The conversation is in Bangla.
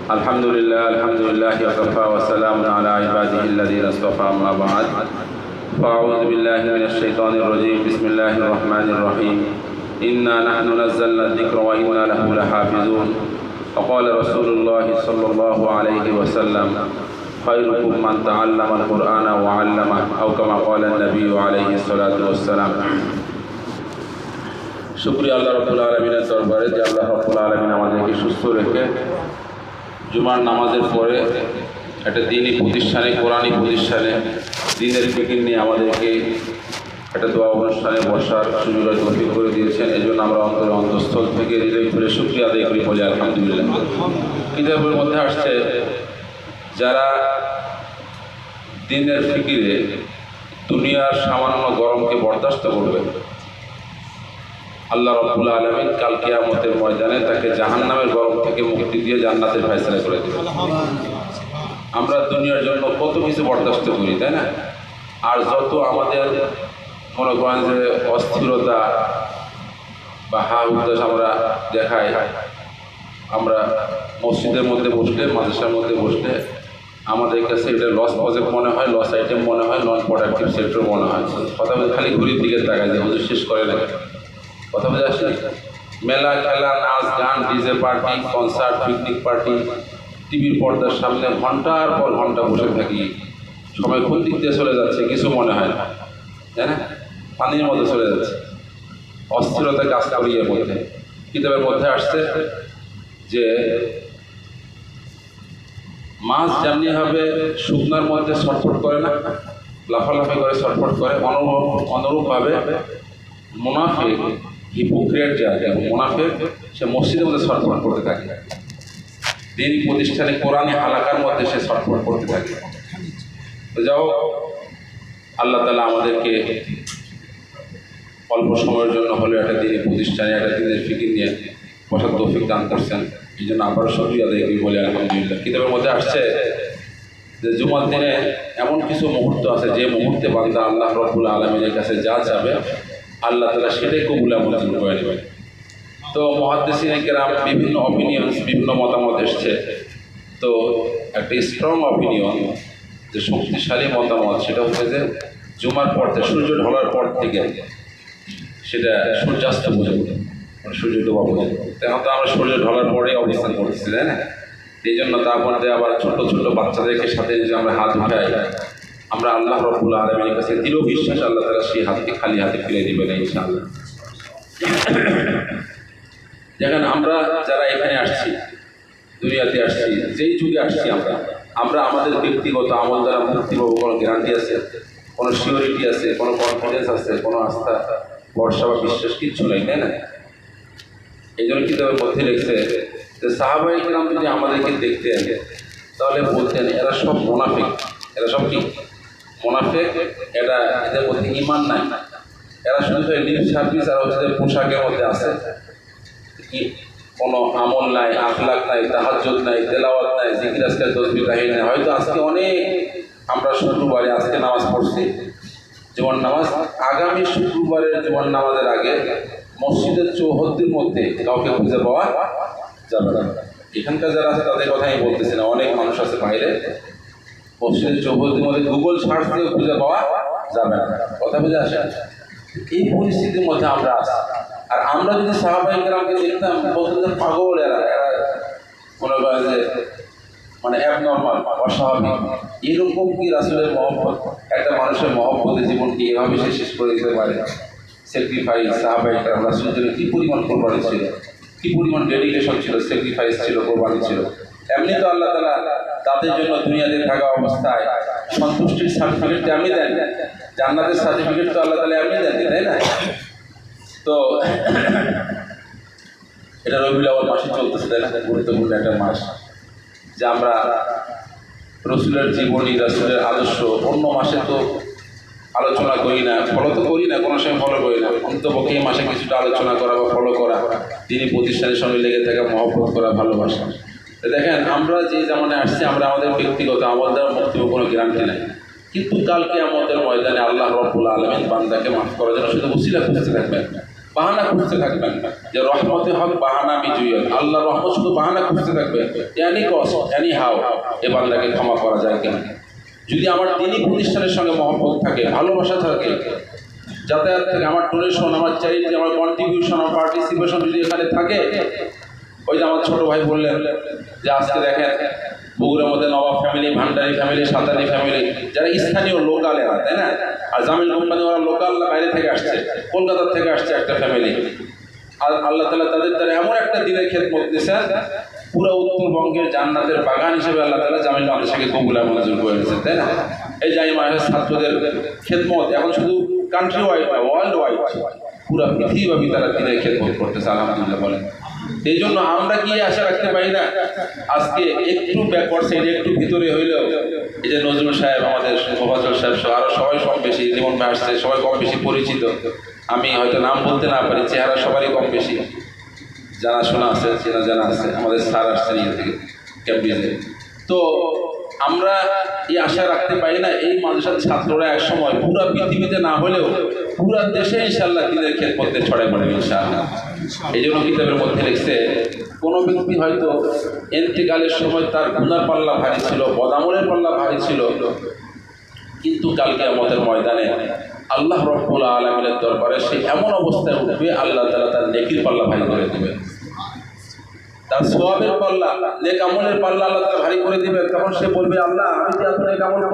الحمد لله وكفى وسلام على عباده الذين اصطفى أما بعد فأعوذ بالله من الشيطان الرجيم بسم الله الرحمن الرحيم إنا نحن نزلنا الذكر وإنا له لحافظون وقال رسول الله صلى الله عليه وسلم خيركم من تعلم القرآن وعلمه أو كما قال النبي عليه الصلاة والسلام শুকরিয়া আল্লাহ রাব্বুল আলামিনের দরবারে যে আল্লাহ রাব্বুল আলামিন আমাদেরকে সুস্থ রেখে জুমার নামাজের পরে একটা দ্বীনি প্রতিষ্ঠানে কোরআনী প্রতিষ্ঠানে দ্বীনের ফিকির নিয়ে আমাদেরকে একটা দোয়া অনুষ্ঠানে বসার সুযোগ তৌফিক করে দিয়েছেন। এই জন্য আমরা অন্তঃস্থল থেকে হৃদয় খুলে শুকরিয়া আদায় করি, বলি আলহামদুলিল্লাহ। কিতাবের মধ্যে আসছে যারা দ্বীনের ফিকিরে দুনিয়ার সামান্য গরমকে বরদাস্ত করবে, আল্লাহ রাব্বুল আলামিন কাল কিয়ামতের ময়দানে তাকে জাহান্নামের গরম থেকে মুক্তি দিয়ে জান্নাতের ফয়সালা করে দেবেন। আমরা দুনিয়ার জন্য কত কিছু বরদাস্ত করি, তাই না? আর যত আমাদের মনে করেন যে অস্থিরতা বা হা উদ্দেশ্য আমরা দেখাই, আমরা মসজিদের মধ্যে বসলে, মাদ্রাসার মধ্যে বসলে আমাদের কাছে এটা লস প্রজেক্ট মনে হয়, লস আইটেম মনে হয়, নন প্রোডাক্টিভ সেক্টর মনে হয়। কথা বলতে খালি ঘুরির দিকে তাকায় যে হুজুর শেষ করে না, কথা বুঝে আসলে মেলা, খেলা, নাচ, গান, DJ party, concert, picnic party, টিভির পর্দার সামনে ঘন্টার পর ঘন্টা বসে থাকি। সময় কোন দিক দিয়ে চলে যাচ্ছে কিছু মনে হয় না, তাই না? পানির মধ্যে চলে যাচ্ছে, অস্থিরতা কাজ করি। এর মধ্যে কিতাবের মধ্যে আসছে যে মাছ যেমনি হবে শুকনার মধ্যে ছটফট করে না, লাফালাফি করে ছটফট করে, অনুরূপভাবে মুনাফিক, হিপোক্রেট যাকে মুনাফিক, সে মসজিদের মধ্যে ছটফট করতে থাকে, দ্বীনি প্রতিষ্ঠানে কোরআনী হালাকার মধ্যে সে ছটফট করতে থাকে। তো যাও, আল্লাহ তাআলা আমাদেরকে অল্প সময়ের জন্য হলেও একটা দ্বীনি প্রতিষ্ঠানে একটা দ্বীনের ফিকির নিয়ে বসার তৌফিক দান করছেন। এই জন্য আবার শুকরিয়া আদায় করি, বলে আলহামদুলিল্লাহ। কিতাবের মধ্যে আসছে যে জুমার দিনে এমন কিছু মুহূর্ত আছে যে মুহূর্তে বান্দা আল্লাহ রাব্বুল আলামিনের কাছে যা যাবে আল্লাহ তাআলা সেটাই কবুল মঞ্জুর করে নেবেন। তো মুহাদ্দিসিনে কেরাম বিভিন্ন অপিনিয়ন্স, বিভিন্ন মতামত এসছে। তো একটা স্ট্রং অপিনিয়ন, যে শক্তিশালী মতামত, সেটা হচ্ছে যে জুমার পর থেকে, সূর্য ঢলার পর থেকে সেটা সূর্যাস্ত পর্যন্ত, সূর্য ডোবা পর্যন্ত। তেমন তো আমরা সূর্য ঢলার পরেই অবস্থান করতেছি, তাই না? এই জন্য তারপর আবার ছোট ছোট বাচ্চাদেরকে সাথে যদি আমরা হাত উঠাই, আমরা আল্লাহ রাব্বুল আলামিনের কাছে দৃঢ় বিশ্বাস আল্লাহ তাআলা সেই হাতকে খালি হাতে ফিরে দিবেন ইনশাআল্লাহ। দেখেন, আমরা যারা এখানে আসছি, দুনিয়াতে আসছি, যেই যুগে আসছি, আমরা আমাদের ব্যক্তিগত আমল দ্বারা মুক্তি পাবো কোনো গ্যারান্টি আছে? কোনো সিওরিটি আছে? কোনো কনফিডেন্স আছে? কোনো আস্থা, ভরসা বা বিশ্বাস কিচ্ছু নেই, তাই না? এই জন্য কিতাবের মধ্যে লিখছে যে সাহাবায়ে কেরাম যদি আমাদেরকে দেখতেন তাহলে বলতেন এরা সব মুনাফিক। এরা সব কি? মুনাফিক। এদের মধ্যে ঈমান নাই। এরা শুধু লিপ সার্ভিস আর হচ্ছে পোশাকের মধ্যে আছে, কি কোনো আমল নাই, আখলাক নাই, তাহাজ্জুদ নাই, তেলাওয়াত নাই, জিকির আজকাল তসবিহ তাহলিল নাই। হয়তো আজকে অনেক আমরা শুক্রবারে আজকে নামাজ পড়ছি, জুমার নামাজ, আগামী শুক্রবারের জুমার নামাজের আগে মসজিদের চৌহদ্দির মধ্যে কাউকে খুঁজে পাওয়া যাবে না। এখানকার যারা আছে তাদের কথা আমি বলতেছি না, অনেক মানুষ আছে বাইরে, মসজিদের চৌহদ্দির মধ্যে গুগল সার্চ দিয়ে খুঁজে পাওয়া যাবে না। কথা বুঝে আসে? এই পরিস্থিতির মধ্যে আমরা আছি। আর আমরা যদি সাহাবায়ে কেরামকে দেখতাম, বলতেন যে পাগল, এরা মনে করেন যে মানে অ্যাবনর্মাল, অস্বাভাবিক। এরকম কি রাসূলের মহব্বত, একটা মানুষের মহব্বতের জীবনকে এভাবে সে শেষ করে দিতে পারে? স্যাক্রিফাইস, সাহাবায়ে কেরাম রাসূলের জন্য কী পরিমাণ কোরবানি ছিল, কী পরিমাণ ডেডিকেশন ছিল, স্যাক্রিফাইস ছিল, কোরবানি ছিল। এমনি তো আল্লাহ তাআলা তাদের জন্য দুনিয়াতে থাকা অবস্থায় সন্তুষ্টির সার্টিফিকেট এমনি দেন, জান্নাতের সার্টিফিকেট তো আল্লাহ তাআলা এমনি দেন, তাই না? তো এটা রবিউল আউয়াল মাসে চলতেছে, তাই না? গুরুত্বপূর্ণ একটা মাস, যে আমরা রসুলের জীবনী, রসুলের আদর্শ অন্য মাসে তো আলোচনা করি না, ফলো তো করি না, কোনো সময় ফলো করি না। অন্তপক্ষে এই মাসে কিছুটা আলোচনা করা বা ফলো করা, তিনি প্রতিষ্ঠানের সঙ্গে লেগে থাকা, মহব্বত করা, ভালোবাসা। দেখেন, আমরা যে জামানায় আসছি, আমরা আমাদের ব্যক্তিগত আমল দ্বারা মুক্তি পাবো, কোনো গ্যারান্টি নাই। কিন্তু কাল কিয়ামতের ময়দানে আল্লাহ রাব্বুল আলামিন বান্দাকে মাফ করার জন্য শুধু ওসিলা খুঁজতে থাকবেন। বাহানা খুঁজতে থাকবেন যে রহমতে হক বাহানা বিজয়ী, আল্লাহ রহমত শুধু বাহানা খুঁজতে থাকবে, এনি কস্ট এনি হাও এ বান্দাকে ক্ষমা করা যায় কেন? যদি আমার দিনী প্রতিষ্ঠানের সঙ্গে মহব্বত থাকে, ভালোবাসা থাকে, যাতায়াত থেকে আমার ডোনেশন, আমার চ্যারিটি, আমার কন্ট্রিবিউশন, আমার পার্টিসিপেশন যদি এখানে থাকে, ওই যে আমার ছোট ভাই বললেন যে আজকে দেখেন বগুড়ার মধ্যে নবাব ফ্যামিলি, ভান্ডারি ফ্যামিলি, সাঁতারি ফ্যামিলি, যারা স্থানীয় লোকাল এরা, তাই না? আর জামিল কোম্পানি ওরা লোকাল বাইরে থেকে আসছে, কলকাতার থেকে আসছে একটা ফ্যামিলি। আর আল্লাহ তাআলা তাদের দ্বারা এমন একটা দিনের খেদমত দিয়েছেন, পুরো উত্তরবঙ্গের জান্নাতের বাগান হিসেবে আল্লাহ তাআলা জামিল মাদ্রাসাকে কবুল আর মঞ্জুর করে দিয়েছেন, তাই না? এই জামিল মাদ্রাসার ছাত্রদের খেদমত এখন শুধু কান্ট্রি ওয়াইড না, ওয়ার্ল্ড ওয়াইড, পুরো পৃথিবীব্যাপী তারা দিনের খেদমত করতেছে, আলহামদুলিল্লাহ বলেন। এই জন্য আমরা কি আশা রাখতে পারি না আজকে একটু ব্যাকওয়ার্ড সাইডে, একটু ভিতরে হইলেও এই যে নজরুল সাহেব, আমাদের মোফাজ্জল সাহেব সহ আরো সবাই কম বেশি, লিমন ভাই আসছে, সবাই কম বেশি পরিচিত। আমি হয়তো নাম বলতে না পারি, চেহারা সবারই কম বেশি জানাশোনা আছে, চেনা জানা আছে। আমাদের স্যার আসছেন ইয়ে থেকে, ক্যাম্ব্রিজে। তো আমরা এই আশা রাখতে পারি না এই মাদ্রাসার ছাত্ররা এক সময় পুরো পৃথিবীতে না হলেও পুরো দেশে ইনশাআল্লাহ দিনের খেদমতে ছড়াই পড়ে ইনশাআল্লাহ। এই জন্য কিতাবের মধ্যে লিখছে, কোনো ব্যক্তি হয়তো ইন্তেকালের সময় তার গুনার পাল্লা ভারী ছিল, বদামলের পাল্লা ভারী ছিল, কিন্তু কাল কিয়ামতের ময়দানে আল্লাহ রাব্বুল আলামিনের দরবারে সে এমন অবস্থায় উঠবে, আল্লাহ তাআলা তার নেকির পাল্লা ভারী করে দেবে, তার সওয়াবের পাল্লা, নেক আমলের পাল্লা আল্লাহ তাআলা ভারী করে দিবে। তখন সে বলবে, আল্লাহ আমি যে এত নেক আমল